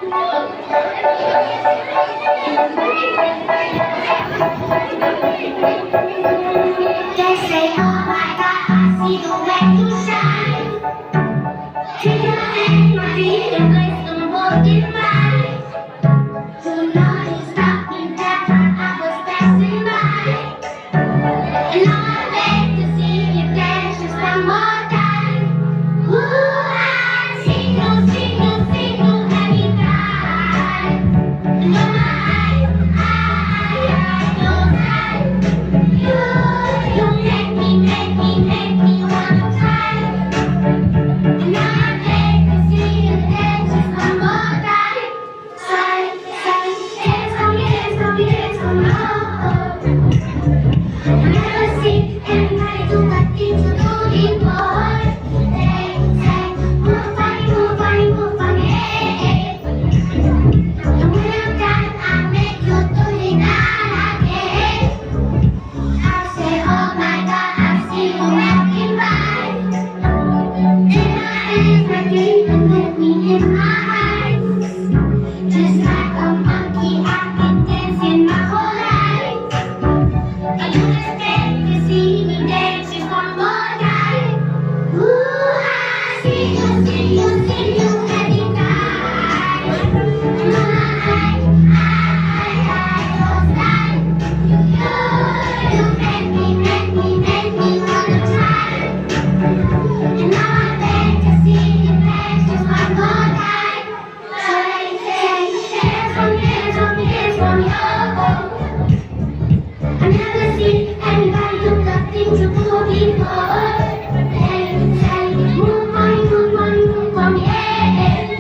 They say, oh my God, I see the way you shine. Take your hand, my feet, and place them both in mine. You know you stopped me that time I was passing by. And now I beg to see you dance just one more time. Ooh, I tingle, tingle, tingle every time. And oh my, I close eyes. You make me wanna try. And now I beg to see you dance just one more time. Say, dance on me, dance on me, dance on me, I never see anybody do what you do before. They say, move funny, move funny, hey. And when I'm done, I make you do it again. I say, oh my God, I see you walking by. And my hands like you and let me in my eyes. Just like a monkey, I've been dancing my whole life. Are you just scared to see me dance just one more time? Ooh, I see you every time. And my eyes close tight. You make me wanna try. And now I beg to see you dance just one more time. Say, dance for me, oh. I never see anybody do the things you do before. They say, move on me, yeah.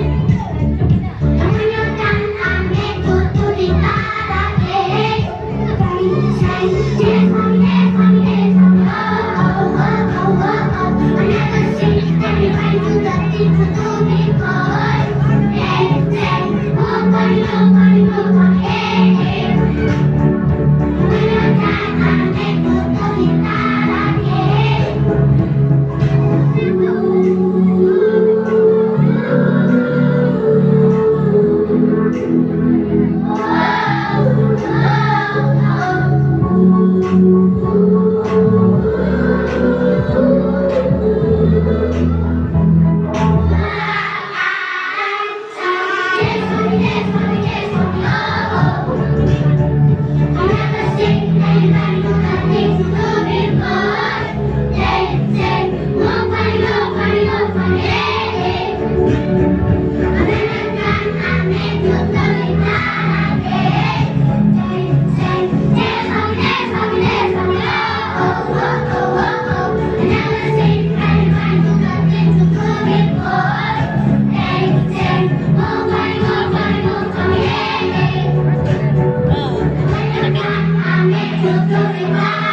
And when you're done, I make you do the again. Say, dance for me, oh. I never see anybody do the things you do before. They say, move on me, yeah. When you're done, I make you do it I make you do it.